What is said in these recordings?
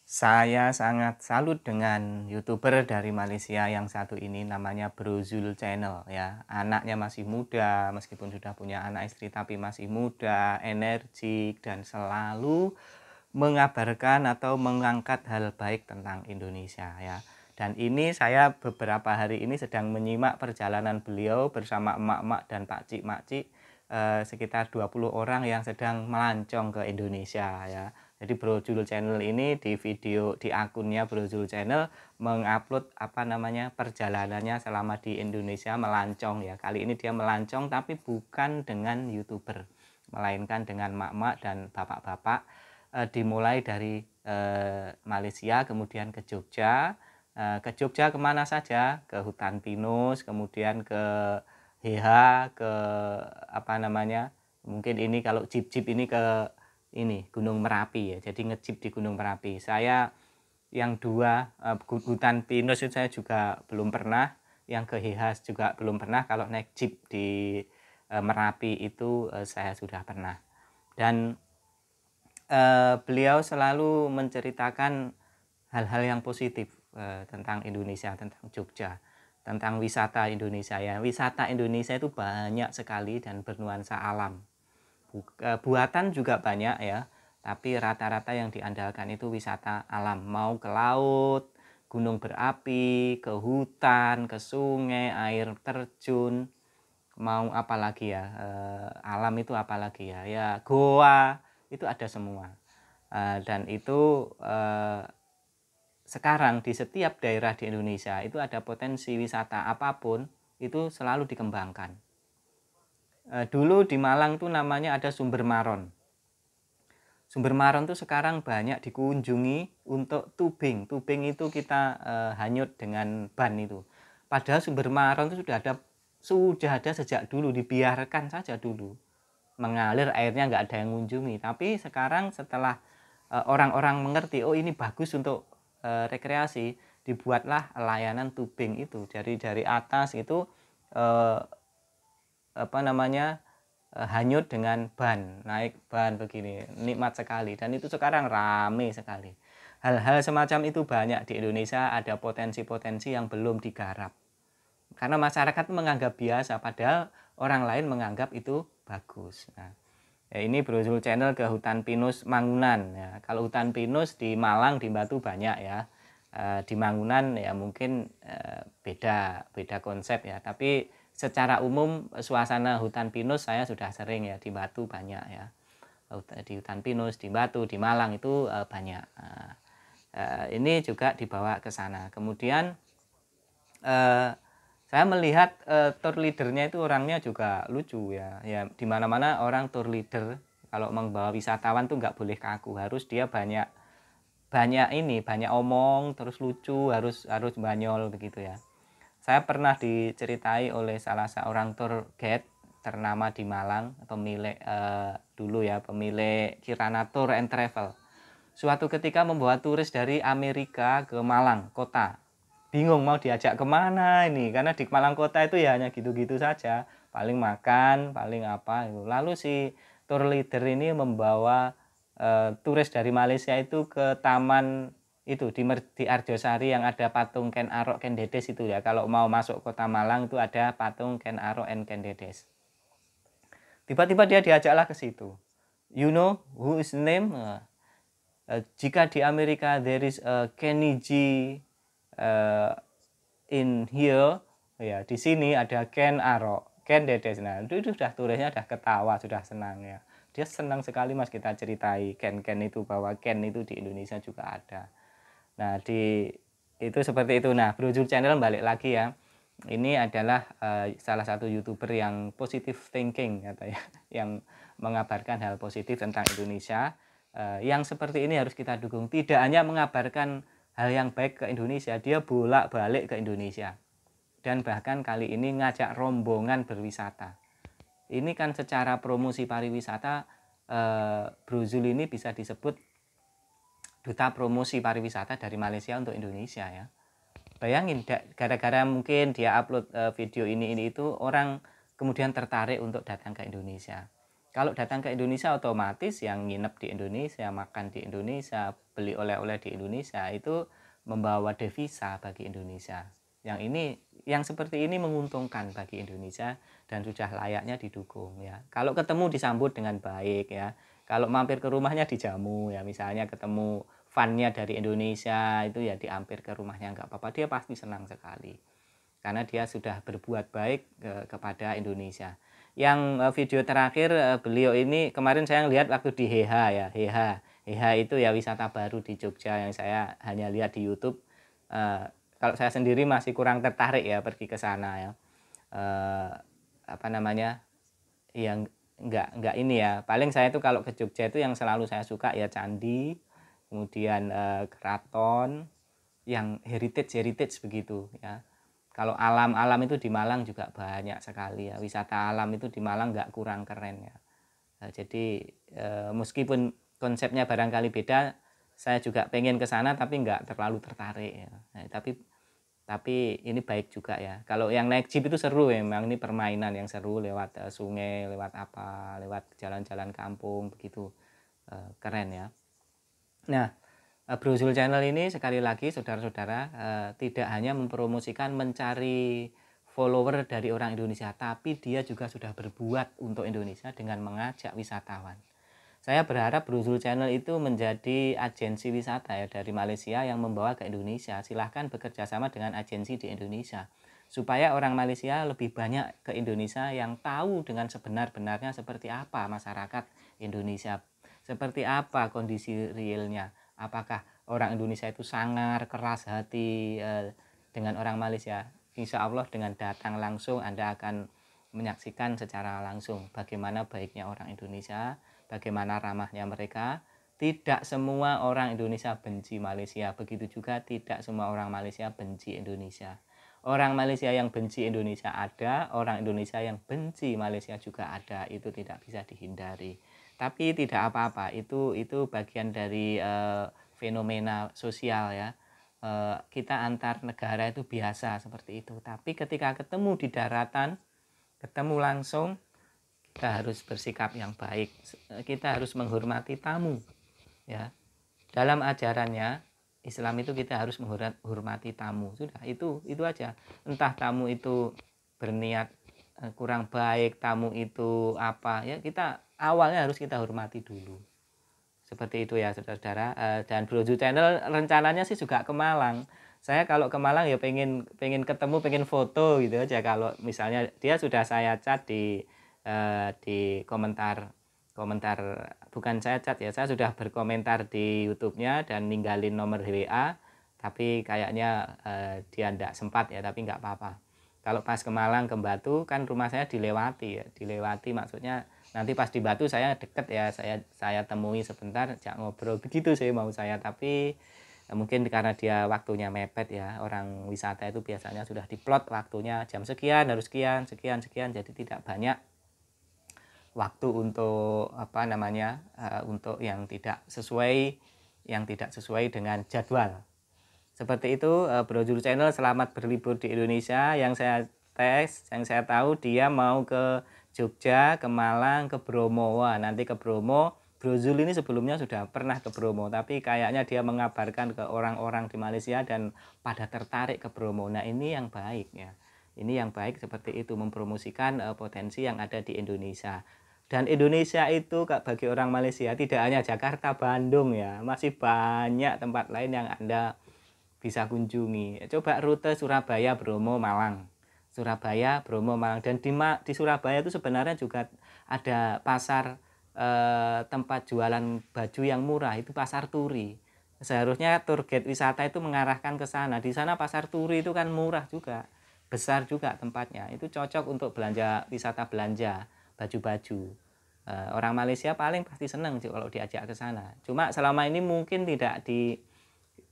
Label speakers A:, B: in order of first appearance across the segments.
A: Saya sangat salut dengan YouTuber dari Malaysia yang satu ini namanya Bro Zul Channel ya. Anaknya masih muda, meskipun sudah punya anak istri tapi masih muda, energik dan selalu mengabarkan atau mengangkat hal baik tentang Indonesia ya. Dan ini saya beberapa hari ini sedang menyimak perjalanan beliau bersama emak-emak dan pakcik-makcik sekitar 20 orang yang sedang melancong ke Indonesia ya. Jadi Bro Zul Channel ini di akunnya Bro Zul Channel mengupload perjalanannya selama di Indonesia melancong ya. Kali ini dia melancong tapi bukan dengan YouTuber, melainkan dengan mak-mak dan bapak-bapak. Dimulai dari Malaysia kemudian ke Jogja. Ke Jogja kemana saja? Ke hutan pinus, kemudian ke HH, ke mungkin ini kalau jeep-jeep ini ke Gunung Merapi ya. Jadi ngejip di Gunung Merapi. Saya yang dua hutan pinus itu saya juga belum pernah, yang ke HH juga belum pernah. Kalau naik jeep di Merapi itu saya sudah pernah. Dan beliau selalu menceritakan hal-hal yang positif tentang Indonesia, tentang Jogja, tentang wisata Indonesia ya. Wisata Indonesia itu banyak sekali dan bernuansa alam. Buatan juga banyak ya, tapi rata-rata yang diandalkan itu wisata alam. Mau ke laut, gunung berapi, ke hutan, ke sungai, air terjun, mau apa lagi ya, alam itu apa lagi ya, ya goa itu ada semua. Dan itu sekarang di setiap daerah di Indonesia itu ada potensi wisata apapun itu selalu dikembangkan. Dulu di Malang tuh namanya ada Sumber Maron. Sumber Maron tuh sekarang banyak dikunjungi untuk tubing. Tubing itu kita hanyut dengan ban itu. Padahal Sumber Maron itu sudah ada sejak dulu, dibiarkan saja dulu mengalir, airnya nggak ada yang mengunjungi. Tapi sekarang setelah orang-orang mengerti, oh ini bagus untuk rekreasi, dibuatlah layanan tubing itu. Dari atas itu hanyut dengan ban, naik ban begini, nikmat sekali. Dan itu sekarang rame sekali. Hal-hal semacam itu banyak di Indonesia, ada potensi-potensi yang belum digarap. Karena masyarakat menganggap biasa, padahal orang lain menganggap itu bagus. Nah, ya ini Bro Zul Channel ke hutan pinus Mangunan ya. Kalau hutan pinus di Malang, di Batu banyak ya. Di Mangunan ya mungkin beda konsep ya. Tapi secara umum suasana hutan pinus saya sudah sering ya, di Batu banyak ya. Di hutan pinus, di Batu, di Malang itu banyak. Ini juga dibawa ke sana. Kemudian saya melihat tour leadernya itu orangnya juga lucu ya. Ya di mana-mana orang tour leader kalau membawa wisatawan tuh nggak boleh kaku, harus dia banyak omong, terus lucu, harus banyol begitu ya. Saya pernah diceritai oleh salah seorang tour guide ternama di Malang, pemilik dulu ya, pemilik Kirana Tour and Travel. Suatu ketika membawa turis dari Amerika ke Malang kota. Bingung mau diajak kemana ini, karena di Malang kota itu ya hanya gitu-gitu saja, paling makan, paling apa. Lalu si tour leader ini membawa turis dari Malaysia itu ke taman itu di Arjosari yang ada patung Ken Arok Ken Dedes itu ya. Kalau mau masuk kota Malang itu ada patung Ken Arok and Ken Dedes. Tiba-tiba dia diajaklah ke situ. You know who is name? Jika di Amerika there is a Kenny G in here, ya di sini ada Ken Arok, Ken Dedes. Nah itu sudah turisnya sudah ketawa, sudah senang ya. Dia senang sekali mas kita ceritai Ken itu, bahwa Ken itu di Indonesia juga ada. Nah itu seperti itu. Nah Bro Zul Channel balik lagi ya. Ini adalah salah satu YouTuber yang positive thinking katanya, yang mengabarkan hal positif tentang Indonesia. Yang seperti ini harus kita dukung. Tidak hanya mengabarkan hal yang baik ke Indonesia, dia bolak-balik ke Indonesia. Dan bahkan kali ini ngajak rombongan berwisata. Ini kan secara promosi pariwisata, Bro Zul ini bisa disebut duta promosi pariwisata dari Malaysia untuk Indonesia ya. Bayangin, gara-gara mungkin dia upload video ini itu, orang kemudian tertarik untuk datang ke Indonesia. Kalau datang ke Indonesia otomatis yang nginep di Indonesia, makan di Indonesia, beli oleh-oleh di Indonesia itu membawa devisa bagi Indonesia. Yang seperti ini menguntungkan bagi Indonesia dan sudah layaknya didukung ya. Kalau ketemu disambut dengan baik ya. Kalau mampir ke rumahnya dijamu ya, misalnya ketemu fannya dari Indonesia itu ya diampir ke rumahnya nggak apa-apa, dia pasti senang sekali. Karena dia sudah berbuat baik kepada Indonesia. Yang video terakhir beliau ini kemarin saya lihat waktu di Heha ya, Heha itu ya wisata baru di Jogja yang saya hanya lihat di YouTube. Kalau saya sendiri masih kurang tertarik ya pergi ke sana ya. Apa namanya? Yang enggak ini ya. Paling saya itu kalau ke Jogja itu yang selalu saya suka ya candi, kemudian keraton, yang heritage begitu ya. Kalau alam itu di Malang juga banyak sekali ya, wisata alam itu di Malang nggak kurang keren ya. Jadi meskipun konsepnya barangkali beda, saya juga pengen ke sana tapi nggak terlalu tertarik ya. Tapi ini baik juga ya. Kalau yang naik jeep itu seru ya, memang ini permainan yang seru lewat sungai, lewat lewat jalan-jalan kampung begitu, keren ya. Nah, Brozul Channel ini sekali lagi saudara-saudara tidak hanya mempromosikan mencari follower dari orang Indonesia, tapi dia juga sudah berbuat untuk Indonesia dengan mengajak wisatawan. Saya berharap Brozul Channel itu menjadi agensi wisata ya dari Malaysia yang membawa ke Indonesia. Silahkan bekerja sama dengan agensi di Indonesia supaya orang Malaysia lebih banyak ke Indonesia yang tahu dengan sebenar-benarnya seperti apa masyarakat Indonesia, seperti apa kondisi realnya. Apakah orang Indonesia itu sangar, keras hati dengan orang Malaysia? Insya Allah dengan datang langsung Anda akan menyaksikan secara langsung bagaimana baiknya orang Indonesia, bagaimana ramahnya mereka. Tidak semua orang Indonesia benci Malaysia, begitu juga tidak semua orang Malaysia benci Indonesia. Orang Malaysia yang benci Indonesia ada, orang Indonesia yang benci Malaysia juga ada, itu tidak bisa dihindari. Tapi tidak apa-apa, itu bagian dari fenomena sosial ya. Kita antar negara itu biasa seperti itu. Tapi ketika ketemu di daratan, ketemu langsung, kita harus bersikap yang baik. Kita harus menghormati tamu ya. Dalam ajarannya Islam itu kita harus menghormati tamu. Sudah, itu aja. Entah tamu itu berniat kurang baik, tamu itu apa ya, kita awalnya harus kita hormati dulu. Seperti itu ya saudara-saudara. Dan Brozul Channel rencananya sih juga ke Malang. Saya kalau ke Malang ya pengen ketemu, pengen foto gitu aja. Kalau misalnya dia sudah saya chat di komentar, bukan saya chat ya, saya sudah berkomentar di YouTube-nya dan ninggalin nomor WA, tapi kayaknya dia tidak sempat ya, tapi nggak apa-apa. Kalau pas ke Malang, ke Batu kan rumah saya dilewati ya, maksudnya nanti pas di Batu saya deket ya, saya temui sebentar, ajak ngobrol begitu sih mau saya. Tapi mungkin karena dia waktunya mepet ya, orang wisata itu biasanya sudah diplot waktunya jam sekian harus sekian, jadi tidak banyak waktu untuk apa namanya, untuk yang tidak sesuai dengan jadwal. Seperti itu, Brozul Channel selamat berlibur di Indonesia. Yang saya tahu dia mau ke Jogja, ke Malang, ke Bromo. Wah, nanti ke Bromo. Brozul ini sebelumnya sudah pernah ke Bromo, tapi kayaknya dia mengabarkan ke orang-orang di Malaysia dan pada tertarik ke Bromo. Nah, ini yang baik ya. Ini yang baik seperti itu, mempromosikan potensi yang ada di Indonesia. Dan Indonesia itu bagi orang Malaysia tidak hanya Jakarta, Bandung ya, masih banyak tempat lain yang Anda bisa kunjungi. Coba rute Surabaya, Bromo, Malang. Surabaya, Bromo, Malang. Dan di Surabaya itu sebenarnya juga ada pasar tempat jualan baju yang murah, itu pasar turi. Seharusnya target wisata itu mengarahkan ke sana. Di sana pasar turi itu kan murah juga, besar juga tempatnya. Itu cocok untuk belanja, wisata belanja baju-baju. Orang Malaysia paling pasti senang kalau diajak ke sana. Cuma selama ini mungkin tidak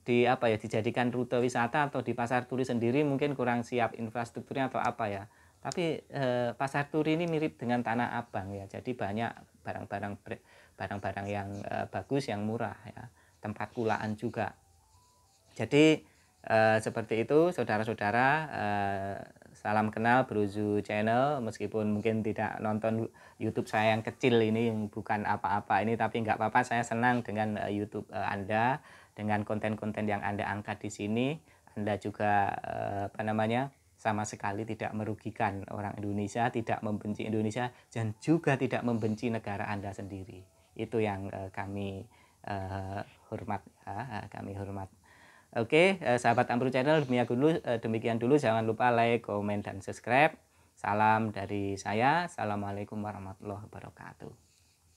A: dijadikan rute wisata atau di pasar turi sendiri, mungkin kurang siap infrastrukturnya atau apa ya. Tapi pasar turi ini mirip dengan Tanah Abang ya. Jadi banyak barang-barang yang bagus, yang murah ya. Tempat kulaan juga. Jadi seperti itu saudara-saudara, salam kenal Brozu Channel, meskipun mungkin tidak nonton YouTube saya yang kecil ini yang bukan apa-apa ini, tapi nggak apa-apa, saya senang dengan YouTube Anda, dengan konten-konten yang Anda angkat di sini. Anda juga sama sekali tidak merugikan orang Indonesia, tidak membenci Indonesia, dan juga tidak membenci negara Anda sendiri. Itu yang kami hormat, ya, kami hormat. Oke, sahabat Ambru Channel, demikian dulu. Jangan lupa like, komen, dan subscribe. Salam dari saya. Assalamualaikum warahmatullahi wabarakatuh.